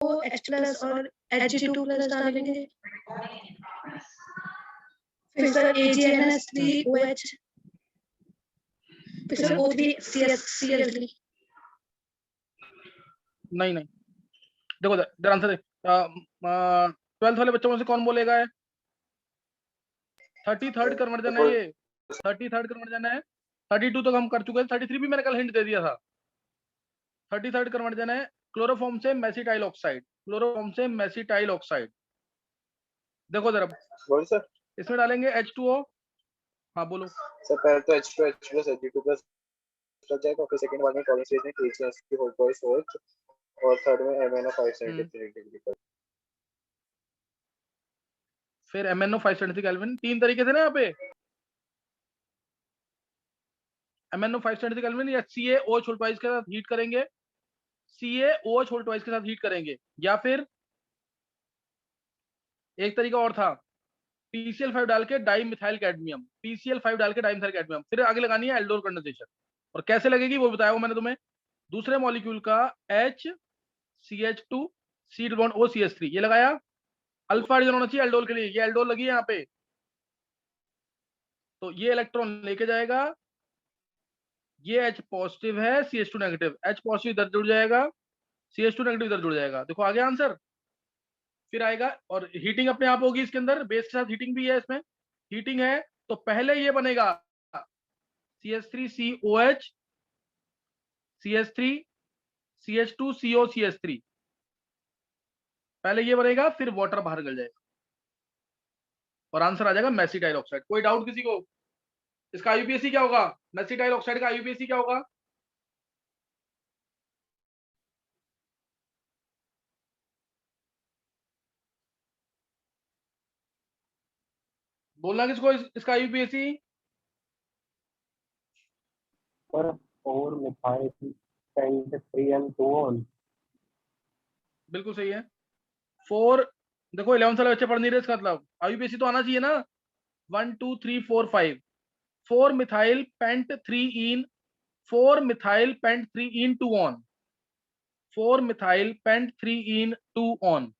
H+ और Hg2+ डालेंगे। फिर सर AgNS3OH, फिर सर O3CsCl3। नहीं नहीं, देखो इधर आंसर दे। 12th वाले बच्चों में से कौन बोलेगा? 33rd कन्वर्जन है ये, 33rd कन्वर्जन है। 32 तो हम कर चुके हैं, 33 भी मैंने कल हिंट दे दिया था। 33rd कन्वर्जन है क्लोरोफॉर्म से मेसिटाइल ऑक्साइड, क्लोरोफॉर्म से मेसिटाइल ऑक्साइड। देखो जरा, सर इसमें डालेंगे H2O। हाँ बोलो सर। पहले तो H2 H+ Hg2+ लग जाएगा, फिर सेकंड वाले में कॉलन स्टेज में KCl3 होल ट्वाइस OH, और थर्ड में MnO573 डिग्री। फिर MnO573 केल्विन। 3 तरीके थे ना यहाँ पे, MnO573 केल्विन या CaOH होल ट्वाइस के साथ हीट करेंगे, CaOH होल ट्वाइस के साथ हीट करेंगे, या फिर एक तरीका और था PCl5 डाल के डाई मिथाइल कैडमियम, PCl5 डाल के डाई मिथाइल कैडमियम। फिर आगे लगानी है एल्डोल कंडेंसेशन। और कैसे लगेगी वो बताया मैंने तुम्हें। दूसरे मॉलिक्यूल का HCH2 C बॉन्ड OCH3 ये लगाया, अल्फा हाइड्रोजन होना चाहिए एल्डोल के लिए, ये एल्डोल लगी है यहाँ पे, तो ये इलेक्ट्रॉन लेके जाएगा। ये H पॉजिटिव है, CH2 नेगेटिव, H पॉजिटिव इधर जुड़ जाएगा, CH2 नेगेटिव इधर जुड़ जाएगा। देखो आगे आंसर। फिर आएगा और हीटिंग अपने आप होगी इसके अंदर, बेस के साथ हीटिंग भी है इसमें। हीटिंग है तो पहले ये बनेगा CH3COH, CH3 CH2 CO CH3, पहले ये बनेगा, फिर वाटर बाहर निकल जाएगा और आंसर आ जाएगा मेसिटाइल ऑक्साइड। कोई डाउट किसी को? इसका IUPAC क्या होगा? मेसिटाइल ऑक्साइड का IUPAC क्या होगा? बोलना किसको इसका IUPAC? और 4 मिथाइल पेंट 3N2ON। बिल्कुल सही है। 4, देखो 11 साल बच्चे पढ़ नहीं रहे, इसका मतलब IUPAC तो आना चाहिए ना। 1 2 3 4 5, 4 methyl paint 3 in, 4 methyl paint 3 in 2 on, 4 methyl paint 3 in 2 on,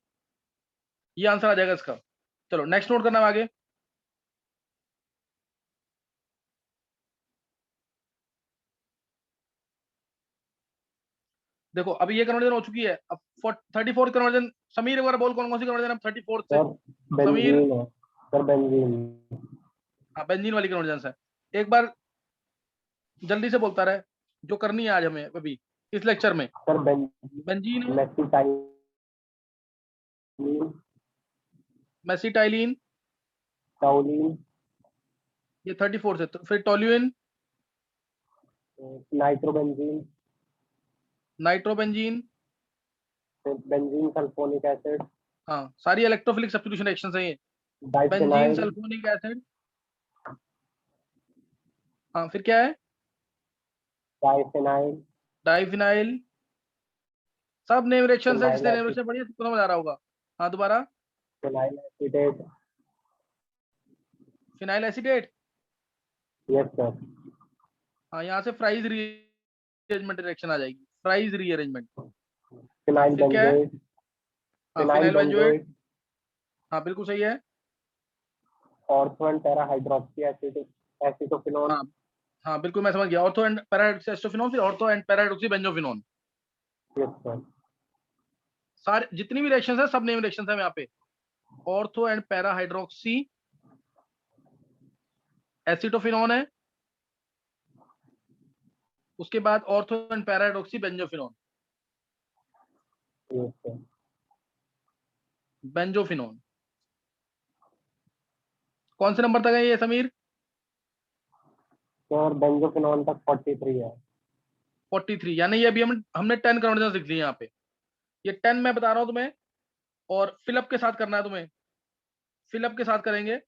ये आंसर आ जाएगा इसका। चलो नेक्स्ट नोट करना आगे। देखो अभी ये कन्वर्जन हो चुकी है, अब 34 कन्वर्जन। समीर एक बार बोल कौन कौन सी कन्वर्जन अब 34 से? समीर। Sir benzene. हाँ बेंजीन वाली कन्वर्जन है। एक बार जल्दी से बोलता रहे, जो करनी है आज हमें अभी इस लेक्चर में। सर बेंजीन है, मेसिटाइलिन, मेसिटाइलिन, टाउलिन, ये 34 से। तो फिर toluene, nitrobenzene, nitrobenzene, benzene sulphonic acid, हाँ सारी इलेक्ट्रोफिलिक सब्स्टिट्यूशन रिएक्शंस हैं ये। बेंजीन डाइफेनाइल, सल्फोनिक एसिड, हाँ फिर क्या है? डाइफेनाइल, डाइफिनाइल। सब नेम रिएक्शंस है, फिनाइल जिसने नेम एसिड, रिएक्शन पढ़ी है तो समझ आ रहा होगा। हाँ दोबारा। Phenyl acetate. Phenyl acetate, yes sir. हाँ यहाँ से फ्राइज रीअरेंजमेंट रिएक्शन आ जाएगी, फ्राइज रीअरेंजमेंट। हाँ फिनाइल फिर क्या है? बेंजोएट, हाँ फिनाइल फिनाइल बेंजोएट, बेंजोएट, हाँ बिल्कुल सही है। Ortho and para hydroxy acid, acetophenone. हाँ हाँ बिल्कुल मैं समझ गया। ऑर्थो एंड पैराडॉक्सीफिनोन, फिर ortho and para hydroxy benzophenone. Yes sir. सारे जितनी भी रिएक्शंस है सब नेम रिएक्शंस है यहाँ पे। Ortho and para hydroxy acetophenone है, उसके बाद ortho and para hydroxy benzophenone, yes sir. Benzophenone. कौन से नंबर तक है ये समीर? सर बेंजोफिनोन तक 43 है। 43, यानी ये अभी हमने 10 कन्वर्जन लिख लिए यहाँ पे। ये 10 मैं बता रहा हूँ तुम्हें, और फिलअप के साथ करना है तुम्हें, फिलअप के साथ करेंगे।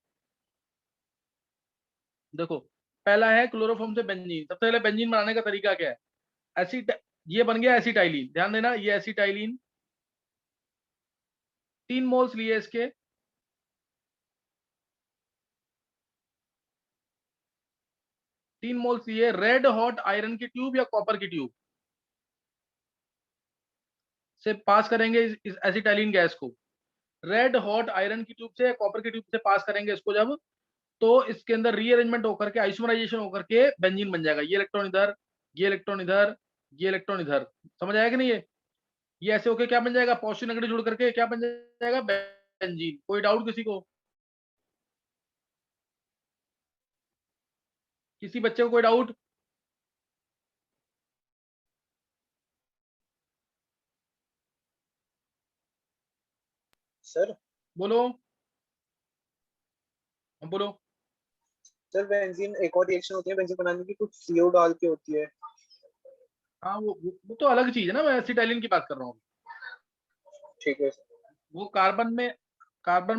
देखो पहला है क्लोरोफॉर्म से बेंजीन। सबसे पहले बेंजीन बनाने का तरीका क्या है? एसिड, ये बन गया एसिटाइलिन, ध्यान देना ये एसिटाइलिन। 3 मोल्स लिए इसके, 3 मोल्स लिए रेड हॉट आयरन की ट्यूब या कॉपर की ट्यूब। से पास करेंगे इस एसिटाइलिन गैस को, रेड हॉट आयरन की ट्यूब से, कॉपर की ट्यूब से पास करेंगे इसको जब, तो इसके अंदर रीअरेंजमेंट होकर के, आइसोमराइजेशन होकर के बेंजीन बन जाएगा। ये इलेक्ट्रॉन इधर, ये इलेक्ट्रॉन इधर, ये इलेक्ट्रॉन इधर, समझ आया कि नहीं? ये ऐसे होके क्या बन जाएगा, पॉजिटिव नेगेटिव जुड़ करके क्या बन जाएगा, बेंजीन। कोई डाउट किसी को? किसी बच्चे को कोई डाउट? सर बोलो, बोलो। सर बेंजीन एक और रिएक्शन होती है बेंजीन बनाने की, कुछ CO डाल के होती है। हाँ वो तो अलग चीज है ना, मैं एसिटाइलिन की बात कर रहा हूँ। ठीक है सर। वो कार्बन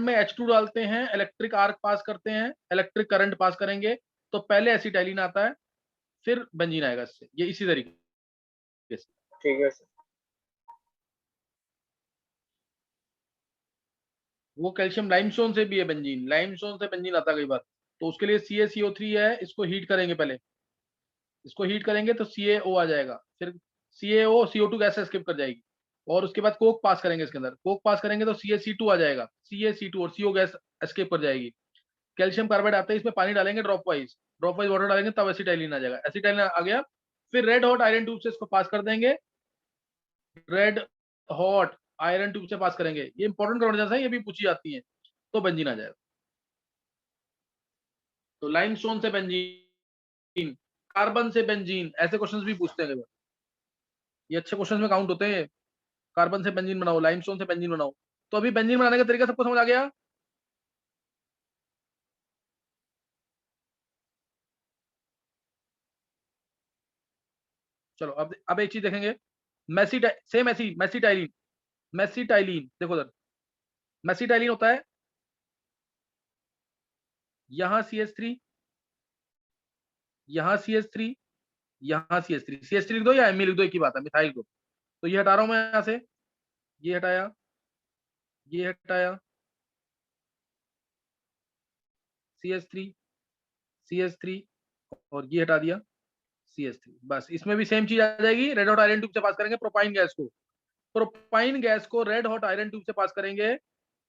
में H2 डालते हैं, इलेक्ट्रिक आर्क पास करते हैं, इलेक्ट्रिक करंट पास करेंगे, तो पहले एसिटाइलिन आता है, फिर बेंजीन आएगा इससे। ये इसी तरीके से। ठीक है सर। वो कैल्शियम लाइमस्टोन से भी है बेंजीन, लाइमस्टोन से बेंजीन आता है कई बार, तो उसके लिए CaCO3 है, इसको हीट करेंगे पहले, इसको हीट करेंगे तो CaO आ जाएगा, फिर CaO CO2 गैस स्किप कर जाएगी, और उसके बाद कोक पास करेंगे इसके अंदर, कोक पास करेंगे तो CaC2 आ जाएगा, CaC2 और CO गैस एस्केप कर जाएगी। कैल्शियम कार्बाइड आता है, इसमें पानी डालेंगे ड्रॉप वाइज वाटर डालेंगे, तब एसिटाइलिन आ जाएगा। एसिटाइलिन आ गया, फिर रेड हॉट आयरन ट्यूब से इसको पास कर देंगे, रेड हॉट आयरन ट्यूब से पास करेंगे। ये इंपॉर्टेंट कन्वर्जन है, ये भी पूछी जाती है, तो बेंजीन आ जाएगा। तो लाइमस्टोन से बेंजीन, कार्बन से बेंजीन, ऐसे क्वेश्चंस भी पूछते हैं कई बार, ये अच्छे क्वेश्चंस में काउंट होते हैं। कार्बन से बेंजीन बनाओ, लाइमस्टोन से बेंजीन बनाओ। तो अभी बेंजीन बनाने का तरीका सबको समझ आ गया? चलो अब एक चीज देखेंगे, सेम ऐसी मेसिटाइलिन, मेसिटाइलिन देखो उधर, मेसिटाइलिन होता है यहाँ CH3, यहाँ CH3, यहाँ CH3 लिख दो या Mi लिख दो, एक ही बात है, मिथाइल को। तो ये हटा रहा हूं मैं यहाँ से, ये हटाया, ये हटाया, CH3, CH3, और ये हटा दिया, CH3। बस इसमें भी सेम चीज आ जाएगी, रेड हॉट आयरन ट्यूब से पास करेंगे प्रोपाइन गैस को, प्रोपाइन गैस को रेड हॉट आयरन ट्यूब से पास करेंगे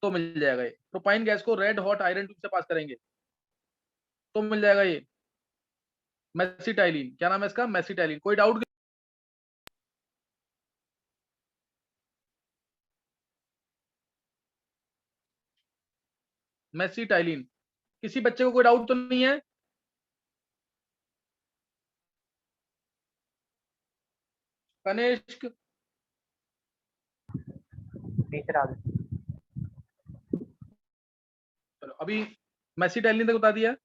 तो मिल जाएगा ये, प्रोपाइन गैस को रेड हॉट आयरन ट्यूब से पास करेंगे तो मिल जाएगा ये मेसिटाइलिन। क्या नाम है इसका, मेसिटाइलिन। कोई डाउट? मेसिटाइलिन, किसी बच्चे को कोई डाउट तो नहीं है? कनिष्क, टीचर आ गए। चलो अभी मेसिटाइलिन तक बता दिया,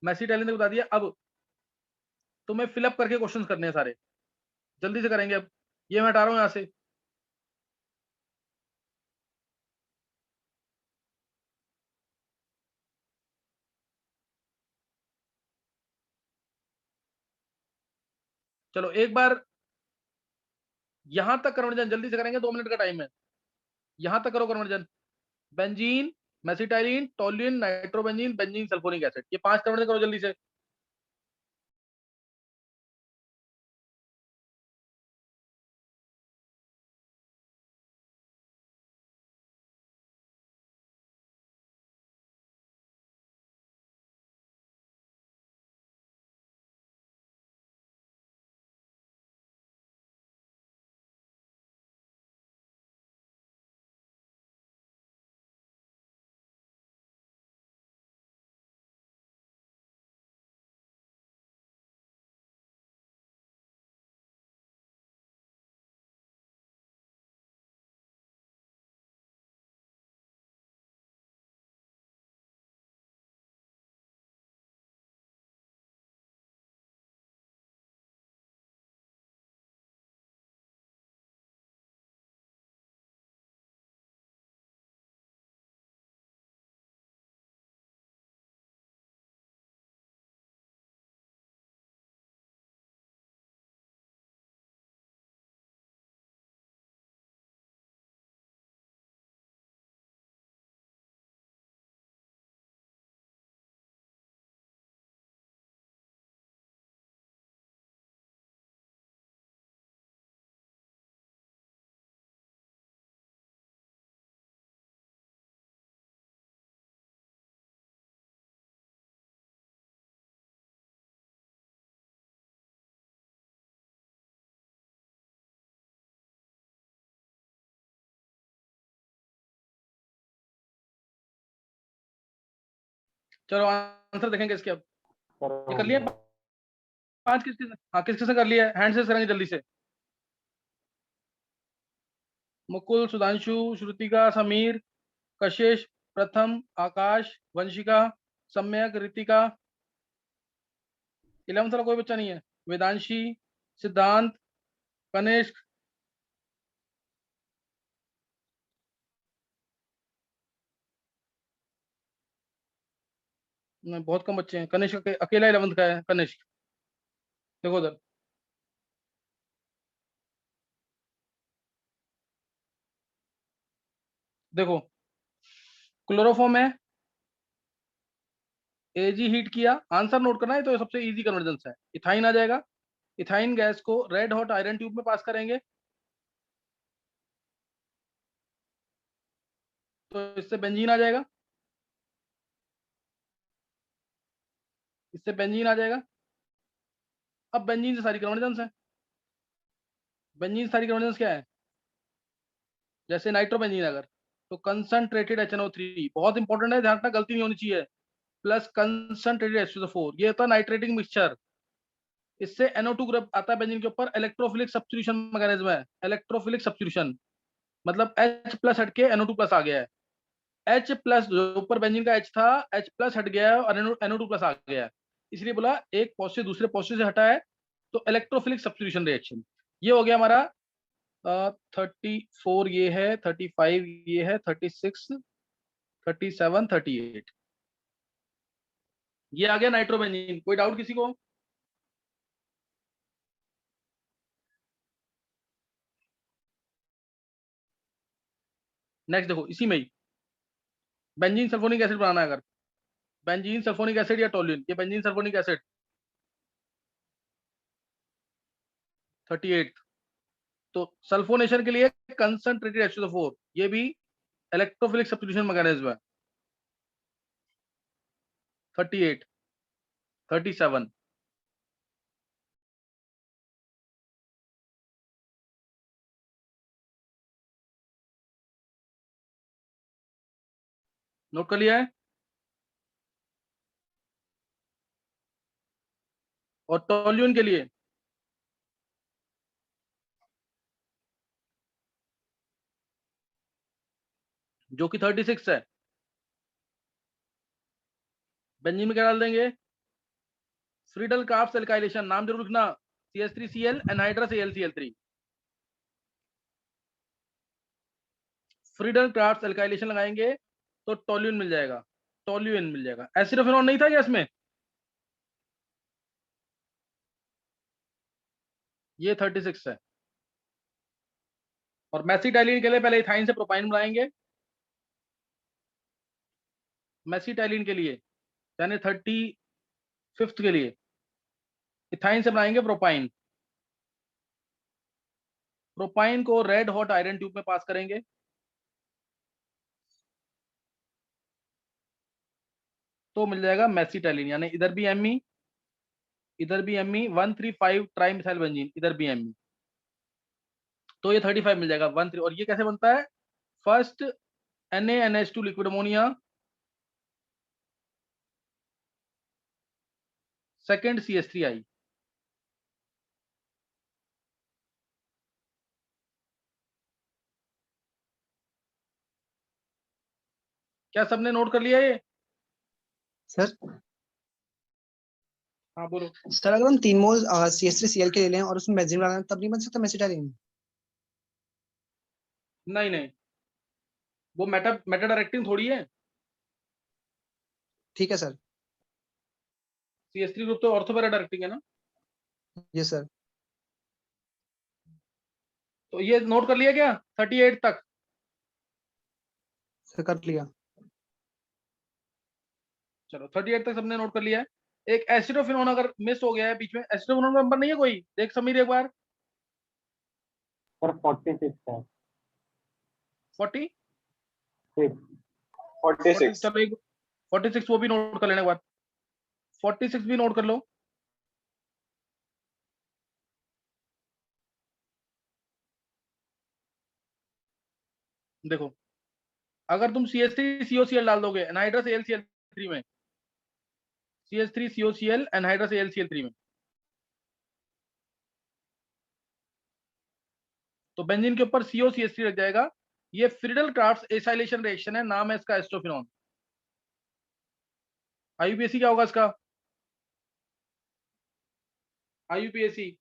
मेसिटाइलिन तक बता दिया। अब तुम्हें फिलअप करके क्वेश्चंस करने हैं सारे, जल्दी से करेंगे। अब ये मैं हटा रहा हूं यहाँ से, चलो एक बार यहां तक कन्वर्जन जल्दी से करेंगे, 2 मिनट का टाइम है। यहां तक करो conversion, benzene, mesitylene, toluene, nitrobenzene, benzene sulphonic acid, ये 5 कन्वर्जन करो जल्दी से। चलो आंसर देखेंगे इसके अब। ये कर लिया 5 किस किस, हाँ किस किसने कर लिया है? हैंड से करेंगे जल्दी से। मुकुल, सुधांशु, श्रुतिका, समीर, कशिश, प्रथम, आकाश, वंशिका, सम्यक, रितिका। 11 वाला कोई बच्चा नहीं है? वेदांशी, सिद्धांत, कनिष्क, नहीं, बहुत कम बच्चे हैं। कनिष्क अकेला 11th का है कनिष्क। देखो उधर, देखो क्लोरोफॉर्म है, एजी हीट किया। आंसर नोट करना है तो ये सबसे इजी कन्वर्जेंस है। इथाइन आ जाएगा। इथाइन गैस को रेड हॉट आयरन ट्यूब में पास करेंगे तो इससे बेंजीन आ जाएगा। इससे बेंजीन आ जाएगा। अब बेंजीन से सारी कन्वर्जेंस है। बेंजीन से सारी कन्वर्जेंस क्या है? जैसे नाइट्रोबेंजीन अगर, तो कंसंट्रेटेड HNO3 बहुत इंपॉर्टेंट है, ध्यान रखना, गलती नहीं होनी चाहिए। प्लस कंसंट्रेटेड H2O4, ये होता है नाइट्रेटिंग मिक्सचर। इससे NO2 ग्रुप आता है बेंजीन के ऊपर। इलेक्ट्रोफिलिक सब्स्टिट्यूशन मैकेनिज्म है। इलेक्ट्रोफिलिक सब्स्टिट्यूशन मतलब H प्लस हट के NO2 प्लस आ गया है। H प्लस जो ऊपर बेंजीन का H था, H प्लस हट गया है और NO2 प्लस आ गया है, इसलिए बोला एक पॉजिटिव दूसरे पॉजिटिव से हटा है, तो इलेक्ट्रोफिलिक सब्स्टिट्यूशन रिएक्शन। ये हो गया हमारा 34, ये है 35, ये है 36, 37, 38। ये आ गया नाइट्रोबेंजीन। कोई डाउट किसी को? नेक्स्ट देखो, इसी में ही बेंजीन सल्फोनिक एसिड बनाना है अगर, बेंजीन सल्फोनिक एसिड या टोल्यूइन, ये बेंजीन सल्फोनिक एसिड 38। तो सल्फोनेशन के लिए कंसंट्रेटेड H2O4, ये भी इलेक्ट्रोफिलिक सब्स्टिट्यूशन मैकेनिज्म है। 38, 37। नोट कर लिया है? और टोल्यूइन के लिए जो कि 36 है, बेंजीन में क्या डाल देंगे? फ्रीडल क्राफ्ट एल्काइलेशन, नाम जरूर लिखना, CH3Cl anhydrous AlCl3। Friedel craft alkylation लगाएंगे तो टोल्यूइन मिल जाएगा, टोल्यूइन मिल जाएगा। एसिडोफेनॉन नहीं था क्या इसमें? ये 36 है। और मेसिटाइलिन के लिए पहले इथाइन से प्रोपाइन बनाएंगे। मेसिटाइलिन के लिए यानी 35 के लिए इथाइन से बनाएंगे प्रोपाइन। प्रोपाइन को रेड हॉट आयरन ट्यूब में पास करेंगे तो मिल जाएगा मेसिटाइलिन, यानी इधर भी Me, इधर भी Me, 135 ट्राई मिथाइल बेंजीन, इधर भी Me, तो ये 35 मिल जाएगा 13। और ये कैसे बनता है? First NaNH2 liquid ammonia, second CH3I। क्या सबने नोट कर लिया ये? सर हाँ बोलो। सर अगर हम 3 मोल CH3Cl के ले लें और उसमें बेंजीन डालें तब नहीं बन सकता मेसिटाइलिन? नहीं नहीं, वो मेटा डायरेक्टिंग थोड़ी है। ठीक है सर। CH3 ग्रुप तो ऑर्थो पैरा डायरेक्टिंग है ना। ये सर। तो ये नोट कर लिया क्या 38 तक? सर कर लिया। चलो 38 तक सबने नोट कर लिया है। एक एसिडोफिनोन अगर मिस हो गया है बीच में, एसिडोफिनोन का नंबर नहीं है कोई, देख समीर एक बार। सर 46 है। 40, 46। चलो एक 46 वो भी नोट कर लेने के बाद 46 भी नोट कर लो। देखो, अगर तुम CH3COCl डाल दोगे एनहाइड्रस AlCl3 में CH3 COCl एनहाइड्रस AlCl3 में। तो बेंजीन के ऊपर COCH3 लग जाएगा। ये फ्रीडल क्राफ्ट एसाइलेशन रिएक्शन है, नाम है इसका एस्टोफिनॉन। IUPAC क्या होगा इसका? IUPAC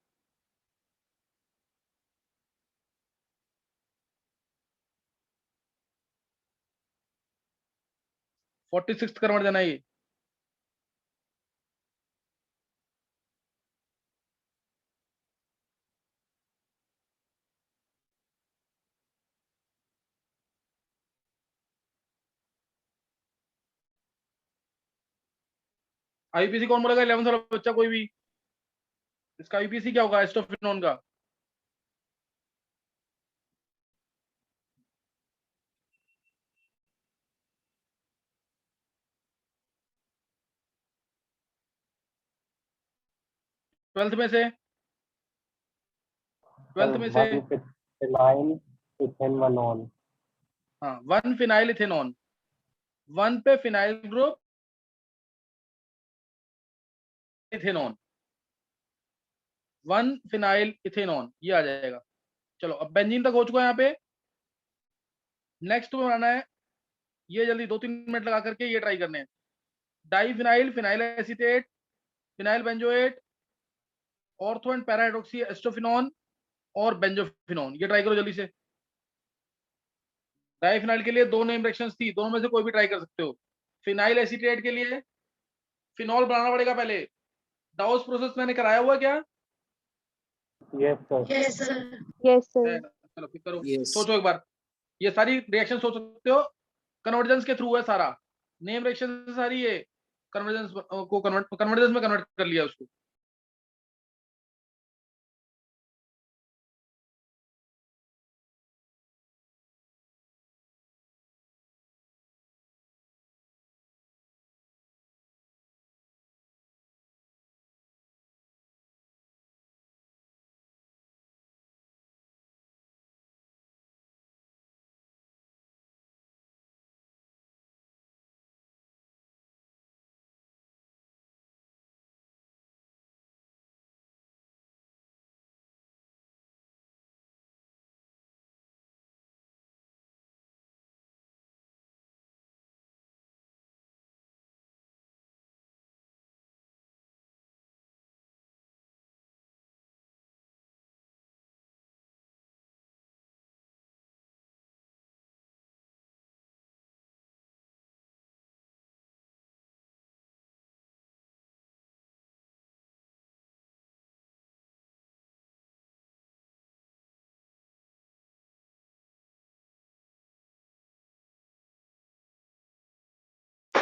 46 कन्वर्जन है ये। IUPAC कौन बोलेगा 11th वाला बच्चा कोई भी? इसका IUPAC क्या होगा एस्टोफिनॉन का? ट्वेल्थ में से फिनाइल इथेनॉन। हाँ, 1 फिनाइल इथेनॉन, 1 पे फिनाइल ग्रुप इथेनॉन, 1 फिनाइल इथेनॉन, ये आ जाएगा। चलो अब बेंजीन तक हो चुका है यहाँ पे। नेक्स्ट में बनाना है, ये जल्दी 2-3 मिनट लगा करके ये ट्राई करने हैं। Diphenyl, phenyl acetate, phenyl benzoate, ortho and para hydroxy acetophenone और बेंजोफिनॉन, ये ट्राई करो जल्दी से। डाई फिनाइल के लिए 2 नेम रिएक्शंस थी, दोनों में से कोई भी ट्राई कर सकते हो। फिनाइल एसीटेट के लिए फिनॉल बनाना पड़ेगा पहले। डाउस प्रोसेस मैंने कराया हुआ क्या? Yes sir. Yes, sir. Yes, sir. चलो फिर करो। Yes. सोचो एक बार, ये सारी रिएक्शन सोच सकते हो, कन्वर्जेंस के थ्रू है सारा। नेम रिएक्शन सारी ये कन्वर्जेंस को कन्वर्जेंस में कन्वर्ट कर लिया उसको।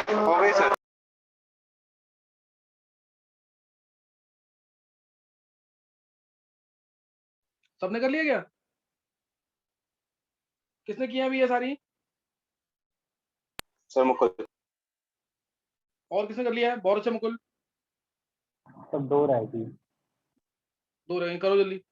हो गई सर। सबने कर लिया क्या? किसने किया अभी ये सारी? सर मुकुल। और किसने कर लिया है? बहुत अच्छा मुकुल, सब 2 रहेगी। 2 रह गए, करो जल्दी।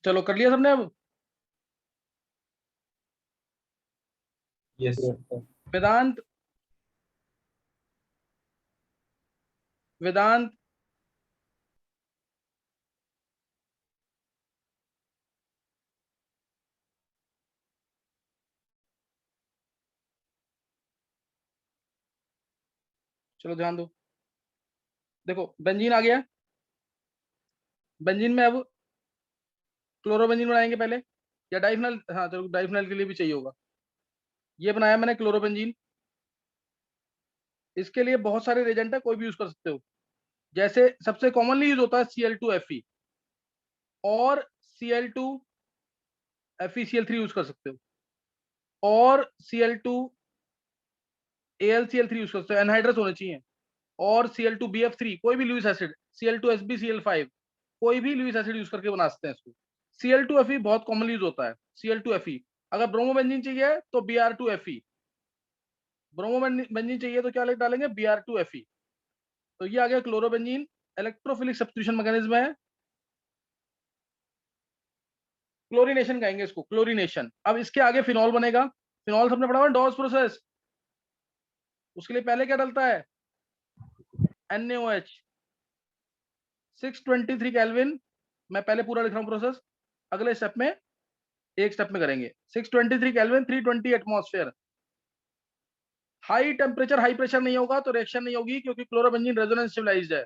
चलो कर लिया सबने अब? Yes sir. वेदांत, वेदांत, चलो ध्यान दो। देखो बेंजीन आ गया, बेंजीन में अब क्लोरोबेंजीन बनाएंगे पहले, या डाइफिनल, हाँ चलो डाइफिनल के लिए भी चाहिए होगा। ये बनाया मैंने क्लोरोबेंजीन, इसके लिए बहुत सारे रिएजेंट है, कोई भी यूज कर सकते हो। जैसे सबसे कॉमनली यूज होता है Cl2Fe, और Cl2FeCl3 यूज कर सकते हो, और Cl2AlCl3 यूज कर सकते हो, एनहाइड्रस होने चाहिए, और Cl2BF3, कोई भी लुईस एसिड, Cl2SbCl5, कोई भी लुईस एसिड यूज करके बना सकते हैं इसको। Cl2Fe बहुत कॉमनली यूज होता है, Cl2Fe। अगर ब्रोमोबेंजीन चाहिए तो Br2Fe, ब्रोमोबेंजीन चाहिए तो क्या डालेंगे, Br2Fe। तो ये आ गया क्लोरोबेंजीन, इलेक्ट्रोफिलिक सब्स्टिट्यूशन मैकेनिज्म है, क्लोरीनेशन कहेंगे इसको, क्लोरीनेशन। अब इसके आगे फिनॉल बनेगा, फिनॉल सबने पढ़ा हुआ है, डॉस प्रोसेस। उसके लिए पहले क्या डलता है, NaOH, 623 केल्विन। मैं पहले पूरा लिख रहा हूँ प्रोसेस, अगले स्टेप में एक स्टेप में करेंगे। 623 kelvin, 320 atmosphere. High temperature high pressure नहीं होगा तो रिएक्शन नहीं होगी, क्योंकि क्लोरोबेंजीन रेजोनेंस स्टेबलाइज्ड है।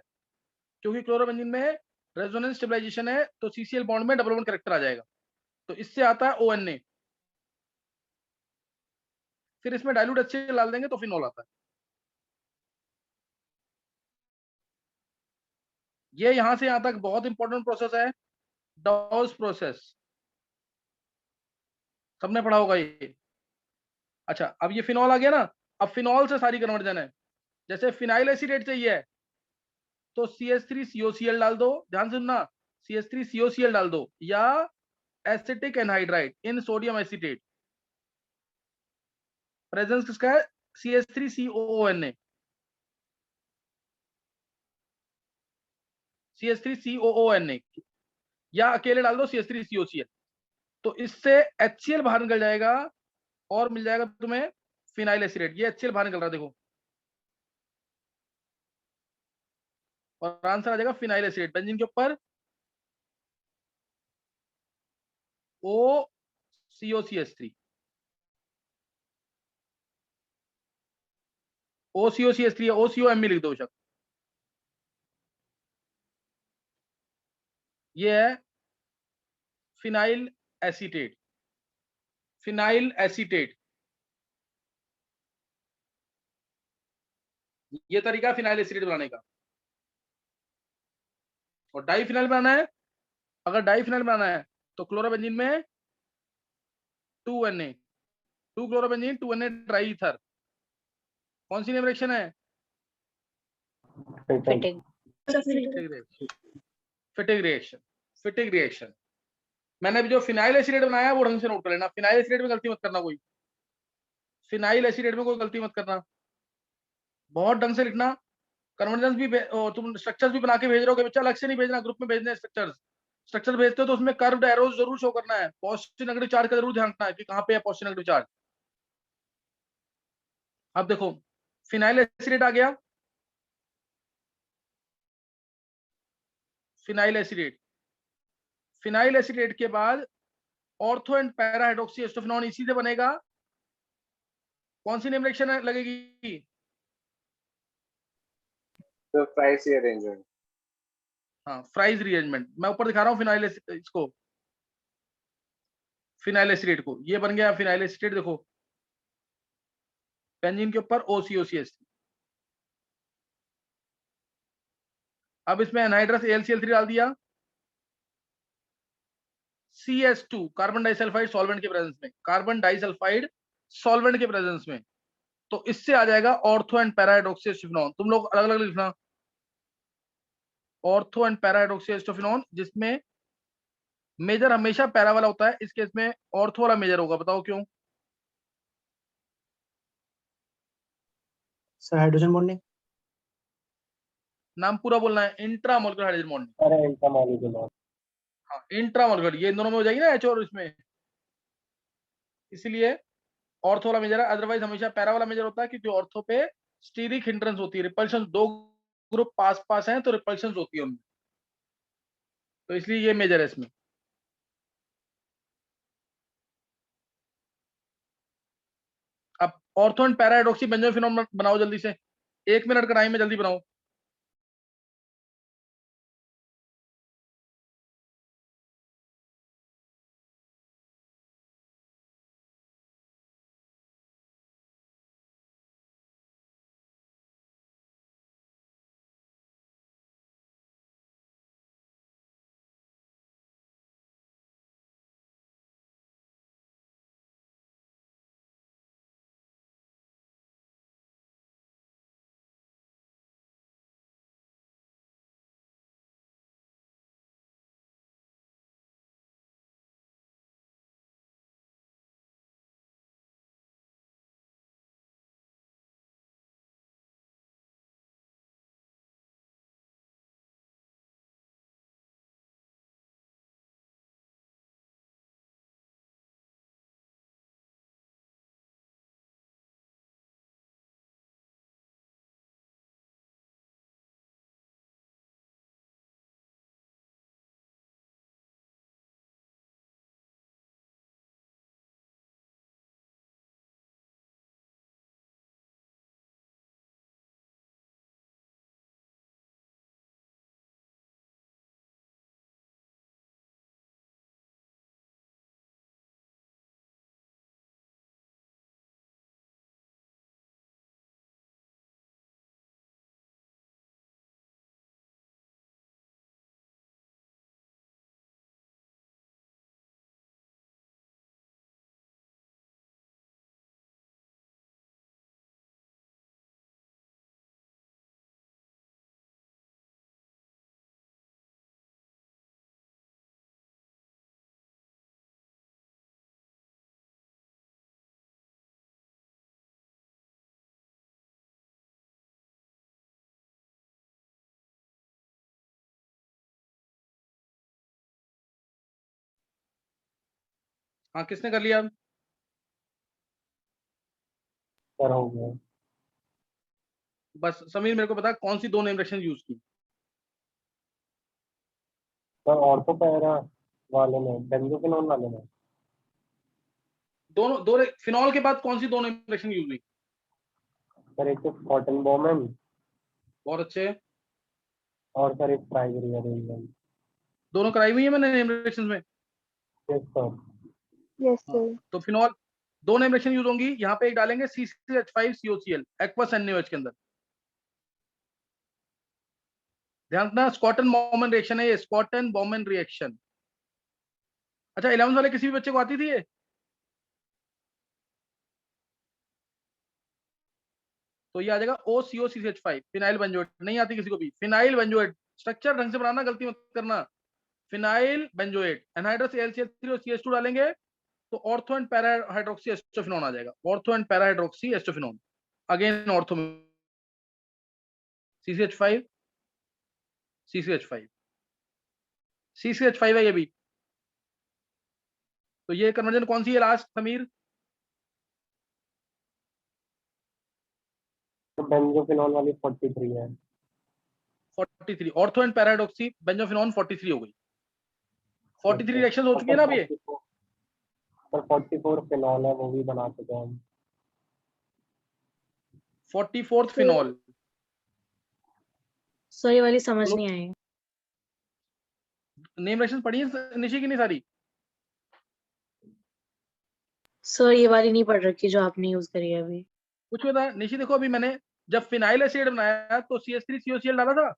क्योंकि क्लोरोबेंजीन में रेजोनेंस स्टेबलाइजेशन है, तो CCl बॉन्ड में डबल बॉन्ड कैरेक्टर आ जाएगा, तो इससे आता है ONA। फिर इसमें डाइल्यूट HCl डाल देंगे तो फिनॉल आता है। ये यहां से यहां तक बहुत इंपॉर्टेंट प्रोसेस है, डॉस प्रोसेस, सबने पढ़ा होगा ये। अच्छा, अब ये फिनॉल आ गया ना, अब फिनॉल से सारी कन्वर्जन है। जैसे फिनाइल एसिडेट चाहिए तो CH3COCl डाल दो, ध्यान से सुनना, CH3COCl डाल दो, या एसिटिक एनहाइड्राइड इन सोडियम एसिटेट। प्रेजेंस किसका है, CH3COONA, CH3COONA, या अकेले डाल दो CH3COCl। तो इससे HCl बाहर निकल जाएगा और मिल जाएगा तुम्हें फिनाइल एसिडेट। ये HCl बाहर निकल रहा है देखो, और आंसर आ जाएगा फिनाइल एसिडेट। बेंजीन के ऊपर OCOCH3, OCOCH3 है, OCOMe लिख दो शक। ये है फिनाइल एसिटेट, फिनाइल एसिटेट। ये तरीका फिनाइल एसिटेट बनाने का। और डाइफिनाइल बनाना है, अगर डाइफिनाइल बनाना है तो क्लोरोबेंजीन में 2Na, 2 chlorobenzene 2Na try ether. कौन सी नेम रिएक्शन है, फिटिंग। फिटिक reaction, फिटिक reaction. मैंने अभी जो फिनाइल एसिडेट बनाया वो ढंग से नोट कर लेना, फिनाइल एसिडेट में गलती मत करना कोई, फिनाइल एसिडेट में कोई गलती मत करना, बहुत ढंग से लिखना। कन्वर्जेंस भी तुम स्ट्रक्चर्स भी बना के भेज रहे हो, बच्चा अलग से नहीं भेजना, ग्रुप में भेजना है स्ट्रक्चर्स। स्ट्रक्चर भेजते हो तो उसमें कर्व्ड एरोज जरूर शो करना है, पॉजिटिव नेगेटिव चार्ज का जरूर ध्यान रखना है कि कहाँ पे है पॉजिटिव नेगेटिव चार्ज। अब देखो फिनाइल एसिडेट आ गया, फिनाइल एसिडेट, फिनाइल एसिडेट के बाद ऑर्थो एंड पैरा हाइड्रोक्सी एस्टोफिनॉन इसी से बनेगा। कौन सी नेम रिएक्शन लगेगी, तो प्राइस अरेंजमेंट। हाँ फ्राइज रीअरेंजमेंट। मैं ऊपर दिखा रहा हूँ फिनाइल इसको, फिनाइल एसिडेट को, ये बन गया फिनाइल एसिडेट। देखो बेंजीन के ऊपर OCOCH। अब इसमें एनहाइड्रस AlCl3 डाल दिया, CS2 कार्बन डाइसल्फाइड सॉल्वेंट के प्रेजेंस में, कार्बन डाइसल्फाइड सॉल्वेंट के प्रेजेंस में, तो इससे आ जाएगा ऑर्थो एंड पैरा हाइड्रोक्सी एस्टोफिनॉन। तुम लोग अलग अलग लिखना, ऑर्थो एंड पैरा हाइड्रोक्सी एस्टोफिनॉन, जिसमें मेजर हमेशा पैरा वाला होता है, इस केस में ऑर्थो वाला मेजर होगा, बताओ क्यों। Sir hydrogen bonding. नाम पूरा बोलना है, इंट्रामोलकुलर हाइड्रोजन बॉन्डिंग। अरे इंटरमॉलिक्यूलर। हाँ इंट्रामोलकुलर, ये इन दोनों में हो जाएगी ना H और इसमें, इसलिए ऑर्थो वाला मेजर है। अदरवाइज हमेशा पैरा वाला मेजर होता है, क्योंकि ऑर्थो पे स्टीरिक हिंड्रेंस होती है, रिपल्शन दो ग्रुप पास पास हैं तो रिपल्शन होती है उनमें, तो इसलिए ये मेजर है इसमें। अब ortho and para hydroxy benzophenone बनाओ जल्दी से, 1 मिनट का टाइम में, जल्दी बनाओ। हाँ, किसने कर लिया? सर हो गया। बस समीर मेरे को बता, कौन सी 2 नेम रिएक्शन यूज की? सर ऑर्थो पैरा वाले में, बेंजोफिनोन वाले में। दोनों फिनॉल के बाद कौन सी 2 नेम रिएक्शन यूज हुई? सर एक तो कॉटन बोमन बहुत अच्छे, और सर एक प्राइज रीअरेंजमेंट। दोनों कराई हुई है मैंने नेम रिएक्शन में। Yes sir. Yes, हाँ, sir. तो फिनॉल 2 नेम रिएक्शन यूज होंगी, यहाँ पे एक डालेंगे C6H5COCl एक्वस NaOH के अंदर। ध्यान रखना, स्कॉटन बॉमन रिएक्शन है ये, स्कॉटन बॉमन रिएक्शन। अच्छा, 11th वाले किसी भी बच्चे को आती थी ये? तो ये आ जाएगा OCOCH5 फिनाइल बेंजोएट। नहीं आती किसी को भी? फिनाइल बेंजोएट, स्ट्रक्चर ढंग से बनाना, गलती मत करना। फिनाइल बेंजोएट, एनहाइड्रस AlCl3 और CH2 डालेंगे तो ortho and para hydroxy acetophenone आ जाएगा। Ortho and para hydroxy acetophenone, again ortho में CCH5 CCH5 CCH5 है ये भी। तो ये कन्वर्जन कौन सी है लास्ट समीर? तो बेंजोफिनोन वाली 43 है। 43, ortho and para hydroxy benzophenone 43 हो गई। 43 रिएक्शन हो चुकी है ना अब ये? सर 44 फिनॉल है, वो भी बना चुके हैं हम। 44th phenol. सर ये वाली समझ नहीं आई। नेम रिएक्शन पढ़ी है निशी की नहीं सारी? सर ये वाली नहीं पढ़ रखी जो आपने यूज करी है अभी। कुछ बता निशी, देखो अभी मैंने जब फिनाइल एसिड बनाया तो CH3COCl डाला था,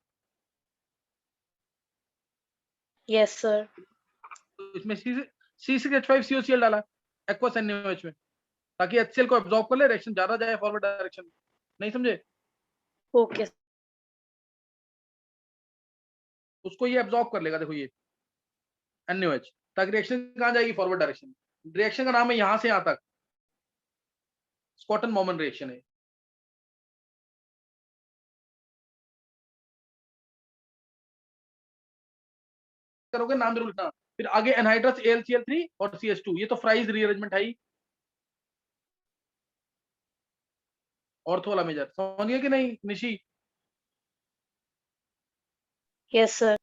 यस सर। तो इसमें C6H5COCl डाला एक्वस NaOH में, ताकि HCl को एब्जॉर्ब कर ले, रिएक्शन ज्यादा जाए फॉरवर्ड डायरेक्शन में। नहीं समझे? ओके। उसको ये एब्जॉर्ब कर लेगा, देखो ये NaOH, ताकि रिएक्शन कहां जाएगी? Forward direction. रिएक्शन का नाम है यहां से यहां तक स्कॉटन बॉमन रिएक्शन है। करोगे नाम जरूर लिखना। फिर आगे एनहाइड्रस AlCl3 और CH2, ये तो फ्राइज रीअरेंजमेंट है ही। ऑर्थो वाला मेजर समझ गए कि नहीं निशी? Yes sir.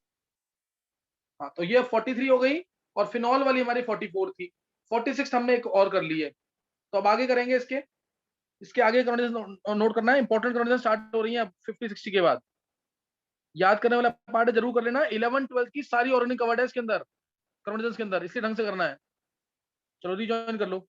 हाँ, तो ये 43 हो गई और फिनॉल वाली हमारी 44 थी। 46 हमने एक और कर ली है। तो अब आगे करेंगे इसके आगे कंडीशन नोट करना है। इंपॉर्टेंट कंडीशन स्टार्ट हो रही है अब 50 60 के बाद। याद करने वाला पार्ट जरूर कर लेना। 11 12 की सारी ऑर्गेनिक कवर्ड है इसके अंदर, कंडीशन के अंदर, इसी ढंग से करना है। चलो रीजॉइन कर लो।